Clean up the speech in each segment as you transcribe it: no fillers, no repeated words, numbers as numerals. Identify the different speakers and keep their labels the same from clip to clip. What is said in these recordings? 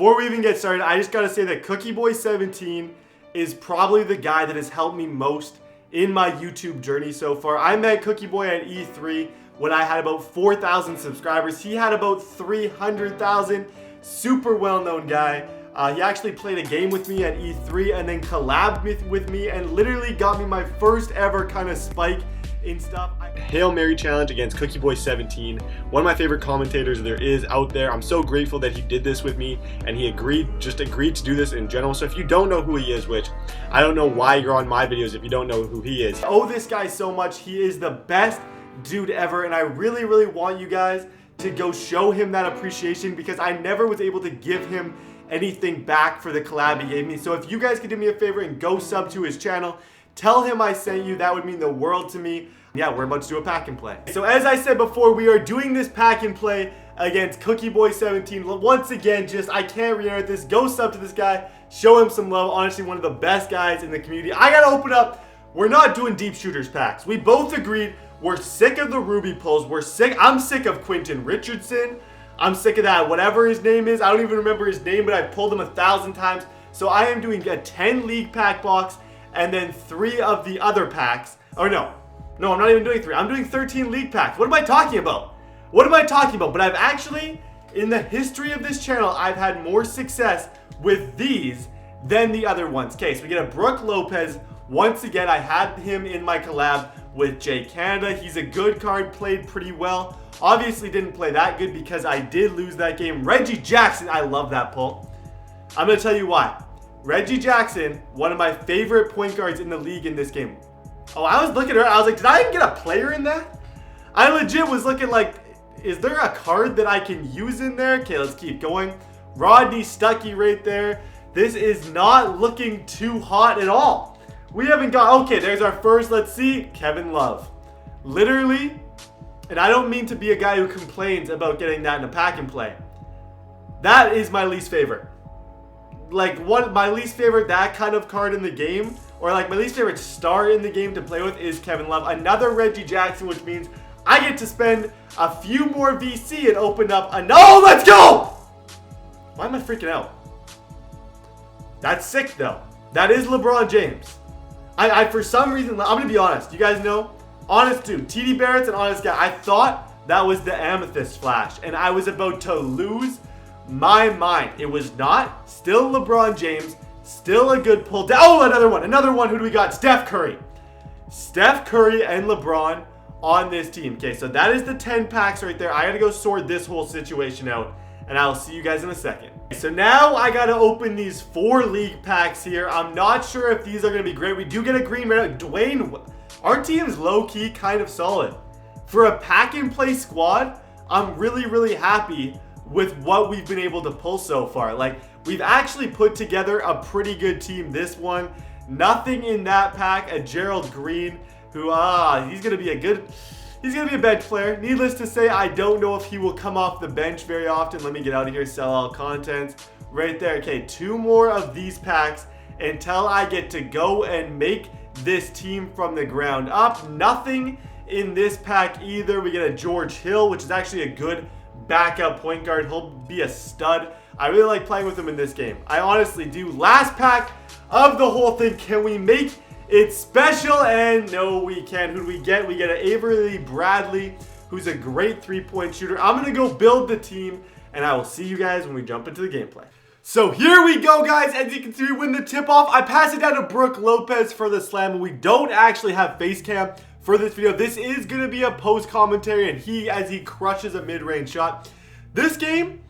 Speaker 1: Before we even get started, I just gotta say that COOKIEBOY17 is probably the guy that has helped me most in my YouTube journey so far. I met COOKIEBOY at E3 when I had about 4,000 subscribers. He had about 300,000. Super well-known guy. He actually played a game with me at E3 and then collabed with me and literally got me my first ever kind of spike in stuff. Hail Mary challenge against COOKIEBOY17, one of my favorite commentators there is out there. I'm so grateful that he did this with me and he agreed to do this in general. So if you don't know who he is, which I don't know why you're on my videos if you don't know who he is. I owe this guy so much. He is the best dude ever, and I really want you guys to go show him that appreciation because I never was able to give him anything back for the collab he gave me. So if you guys could do me a favor and go sub to his channel, tell him I sent you, that would mean the world to me. Yeah, we're about to do a pack and play. So as I said before, we are doing this pack and play against COOKIEBOY17. Once again, I can't reiterate this. Go sub to this guy, show him some love. Honestly, one of the best guys in the community. I gotta open up. We're not doing deep shooters packs. We both agreed we're sick of the Ruby pulls. I'm sick of Quentin Richardson. I'm sick of that, whatever his name is. I don't even remember his name, but I've pulled him 1,000 times. So I am doing a 10 league pack box and then 3 of the other packs. Or no, I'm not even doing 3. I'm doing 13 league packs. What am I talking about? But I've actually, in the history of this channel, I've had more success with these than the other ones. Okay, so we get a Brook Lopez. Once again, I had him in my collab with Jay Canada. He's a good card, played pretty well. Obviously didn't play that good because I did lose that game. Reggie Jackson, I love that pull. I'm going to tell you why. Reggie Jackson, one of my favorite point guards in the league in this game. Oh, I was looking at her. I was like, did I even get a player in that? I legit was looking like, is there a card that I can use in there? Okay, let's keep going. Rodney Stuckey right there. This is not looking too hot at all. We haven't got, okay, there's our first, let's see, Kevin Love. Literally, and I don't mean to be a guy who complains about getting that in a pack and play. That is my least favorite. Like, my least favorite, that kind of card in the game, or like my least favorite star in the game to play with is Kevin Love. Another Reggie Jackson, which means I get to spend a few more VC and open up a, no, let's go! Why am I freaking out? That's sick though. That is LeBron James. I for some reason, I'm gonna be honest, you guys know, honest dude, TDBarrett's an honest guy. I thought that was the Amethyst Flash and I was about to lose my mind. It was not. Still LeBron James, still a good pull down. Oh, another one. Who do we got? Steph Curry. Steph Curry and LeBron on this team. Okay, so that is the 10 packs right there. I gotta go sort this whole situation out and I'll see you guys in a second. So now I gotta open these 4 league packs here. I'm not sure if these are gonna be great. We do get a green right now. Dwayne, our team's low-key kind of solid. For a pack and play squad, I'm really happy with what we've been able to pull so far. Like, we've actually put together a pretty good team. This one, nothing in that pack. A Gerald Green, who, he's gonna be a bench player. Needless to say, I don't know if he will come off the bench very often. Let me get out of here, sell all contents. Right there. Okay, 2 more of these packs until I get to go and make this team from the ground up. Nothing in this pack either. We get a George Hill, which is actually a good backup point guard. He'll be a stud. I really like playing with him in this game. I honestly do. Last pack of the whole thing. Can we make it's special? And no, we can't. Who do we get? We get an Avery Bradley, who's a great 3-point shooter. I'm going to go build the team, and I will see you guys when we jump into the gameplay. So here we go, guys. As you can see, we win the tip-off. I pass it down to Brook Lopez for the slam, and we don't actually have face cam for this video. This is going to be a post commentary, and as he crushes a mid-range shot. This game,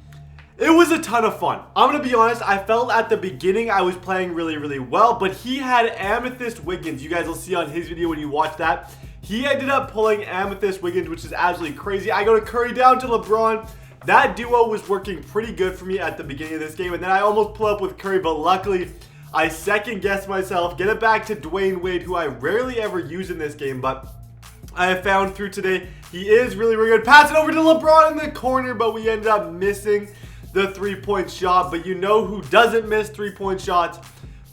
Speaker 1: it was a ton of fun. I'm going to be honest, I felt at the beginning I was playing really well, but he had Amethyst Wiggins. You guys will see on his video when you watch that. He ended up pulling Amethyst Wiggins, which is absolutely crazy. I go to Curry down to LeBron. That duo was working pretty good for me at the beginning of this game, and then I almost pull up with Curry, but luckily I second-guessed myself, get it back to Dwayne Wade, who I rarely ever use in this game, but I have found through today he is really good. Pass it over to LeBron in the corner, but we ended up missing the 3-point shot. But you know who doesn't miss 3-point shots?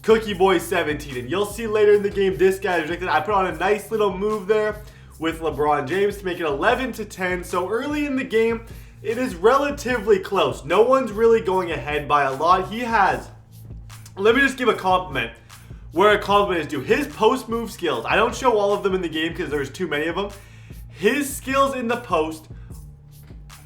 Speaker 1: COOKIEBOY17. And you'll see later in the game, this guy is ridiculous. I put on a nice little move there with LeBron James to make it 11-10. So early in the game, it is relatively close. No one's really going ahead by a lot. He has, let me just give a compliment where a compliment is due. His post move skills, I don't show all of them in the game because there's too many of them. His skills in the post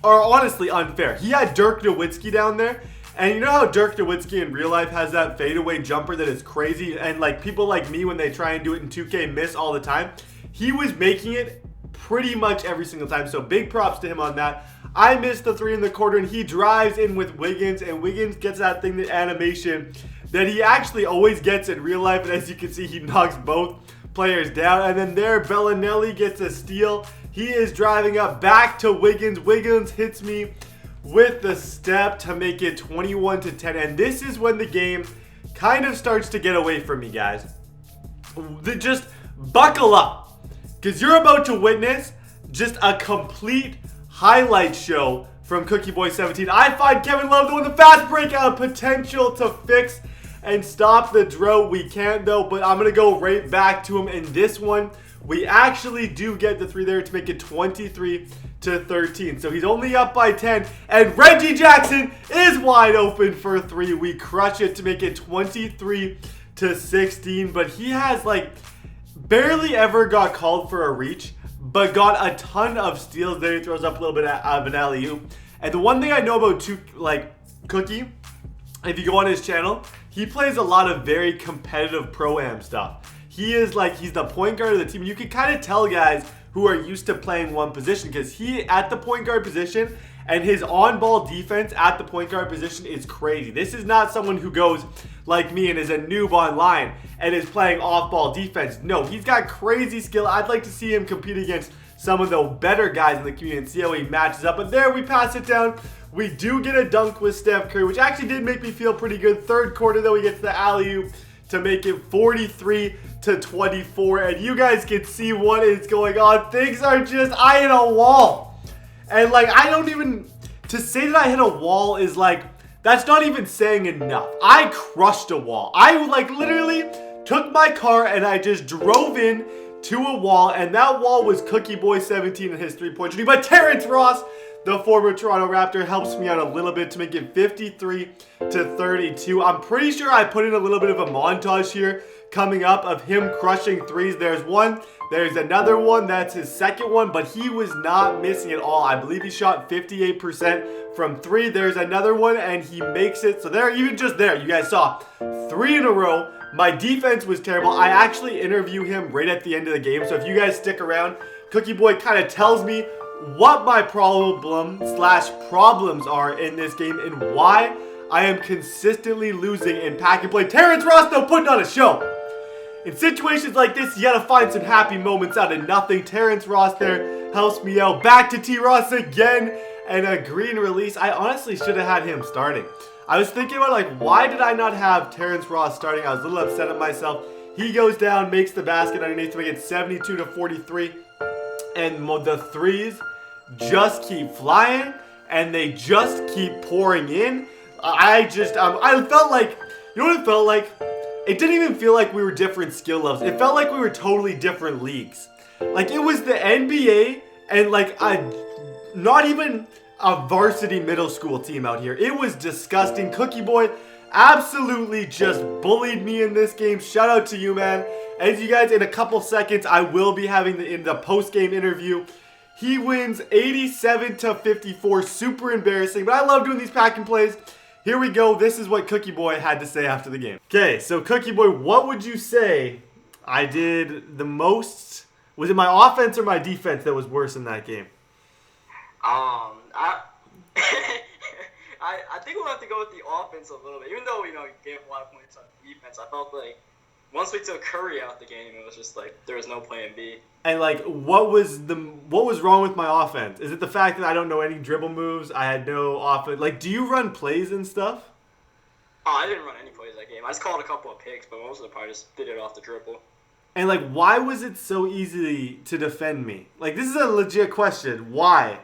Speaker 1: are honestly unfair. He had Dirk Nowitzki down there, and you know how Dirk Nowitzki in real life has that fadeaway jumper that is crazy, and like people like me when they try and do it in 2K miss all the time? He was making it pretty much every single time, so big props to him on that. I missed the 3 in the quarter, and he drives in with Wiggins, and Wiggins gets that thing, the animation that he actually always gets in real life, and as you can see, he knocks both players down. And then there, Bellinelli gets a steal. He is driving up back to Wiggins. Wiggins hits me with the step to make it 21-10, and this is when the game kind of starts to get away from me, guys. Just buckle up, because you're about to witness just a complete highlight show from COOKIEBOY17. I find Kevin Love doing the fast breakout, potential to fix and stop the drought. We can't though, but I'm gonna go right back to him in this one. We actually do get the 3 there to make it 23-13. So he's only up by 10, and Reggie Jackson is wide open for 3. We crush it to make it 23-16, but he has like barely ever got called for a reach, but got a ton of steals there. He throws up a little bit of an alley-oop. And the one thing I know about Cookie, if you go on his channel, he plays a lot of very competitive pro-am stuff. He is like, he's the point guard of the team. You can kind of tell guys who are used to playing one position, because he at the point guard position and his on-ball defense at the point guard position is crazy. This is not someone who goes like me and is a noob online and is playing off-ball defense. No, he's got crazy skill. I'd like to see him compete against some of the better guys in the community and see how he matches up. But there, we pass it down. We do get a dunk with Steph Curry, which actually did make me feel pretty good. Third quarter, though, we get to the alley-oop to make it 43-24, and you guys can see what is going on. Things are just, I hit a wall, and like, I don't even, to say that I hit a wall is like, that's not even saying enough. I crushed a wall. I like literally took my car and I just drove in to a wall, and that wall was COOKIEBOY17 and his 3-point shooting. But Terrence Ross, the former Toronto Raptor, helps me out a little bit to make it 53-32. I'm pretty sure I put in a little bit of a montage here coming up of him crushing threes. There's one, there's another one, that's his second one, but he was not missing at all. I believe he shot 58% from 3. There's another one, and he makes it. So there, even just there, you guys saw 3 in a row. My defense was terrible. I actually interview him right at the end of the game, so if you guys stick around, Cookie Boy kind of tells me what my problems are in this game and why I am consistently losing in pack and play. Terrence Ross, though, putting on a show. In situations like this, you gotta find some happy moments out of nothing. Terrence Ross there helps me out. Back to T. Ross again, and a green release. I honestly should have had him starting. I was thinking about, like, why did I not have Terrence Ross starting? I was a little upset at myself. He goes down, makes the basket underneath to make it 72-43. And the threes just keep flying, and they just keep pouring in. I felt like, you know what it felt like? It didn't even feel like we were different skill levels. It felt like we were totally different leagues. Like, it was the NBA and like not even a varsity middle school team out here. It was disgusting. Cookie Boy absolutely just bullied me in this game. Shout out to you, man. As you guys, in a couple seconds, I will be having in the post-game interview. He wins 87-54. Super embarrassing, but I love doing these pack and plays. Here we go. This is what Cookie Boy had to say after the game. Okay, so Cookie Boy, what would you say I did the most? Was it my offense or my defense that was worse in that game?
Speaker 2: I think we'll have to go with the offense a little bit. Even though, you gave a lot of points on defense, I felt like once we took Curry out the game, it was just like there was no plan B.
Speaker 1: And like, what was wrong with my offense? Is it the fact that I don't know any dribble moves? I had no offense. Like, do you run plays and stuff?
Speaker 2: Oh, I didn't run any plays that game. I just called a couple of picks, but most of the part I just did it off the dribble.
Speaker 1: And like, why was it so easy to defend me? Like, this is a legit question. Why?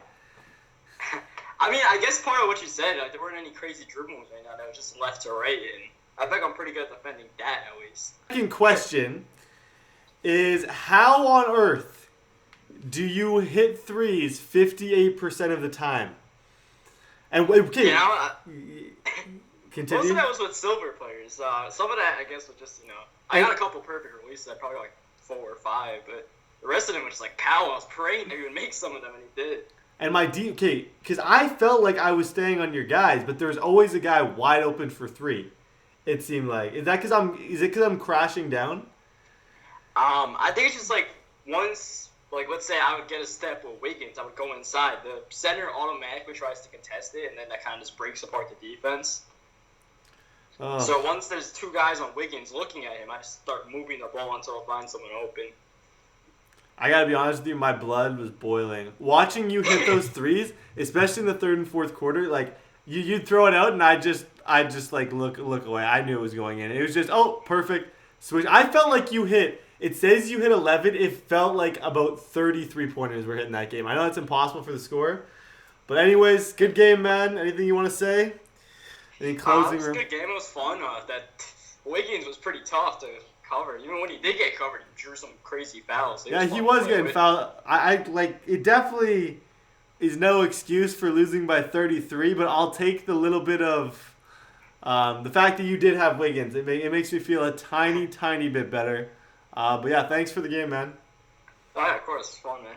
Speaker 2: I mean, I guess part of what you said, like, there weren't any crazy dribble moves right now. That was just left to right, and I think I'm pretty good at defending that at least.
Speaker 1: Second question is, how on earth do you hit threes 58% of the time? And
Speaker 2: You
Speaker 1: okay,
Speaker 2: know, most
Speaker 1: continue.
Speaker 2: of that was with silver players. Some of that, I guess, was just, I
Speaker 1: And
Speaker 2: got a couple perfect releases. I probably got like 4 or 5, but the rest of them were just like pow. I was praying they would make some of them, and he did.
Speaker 1: and my D, okay, because I felt like I was staying on your guys, but there's always a guy wide open for three. It seemed like is it because I'm crashing down?
Speaker 2: I think it's just like once, like let's say I would get a step with Wiggins, I would go inside. The center automatically tries to contest it, and then that kind of just breaks apart the defense.
Speaker 1: Oh.
Speaker 2: So once there's 2 guys on Wiggins looking at him, I just start moving the ball until I find someone open.
Speaker 1: I gotta be honest with you, my blood was boiling. Watching you hit those threes, especially in the third and fourth quarter, like you'd throw it out and I just like look away. I knew it was going in. It was just perfect switch. I felt like you hit. It says you hit 11. It felt like about 33 pointers were hitting that game. I know that's impossible for the score, but anyways, good game, man. Anything you want to say? Any closing?
Speaker 2: It was a good game. It was fun. That Wiggins was pretty tough to cover. Even when he did get covered, he drew some crazy fouls.
Speaker 1: Yeah, he was getting fouled. I like it. Definitely is no excuse for losing by 33, but I'll take the little bit of the fact that you did have Wiggins. It makes me feel a tiny bit better. But yeah, thanks for the game, man.
Speaker 2: Oh, yeah, of course. It's fun, man.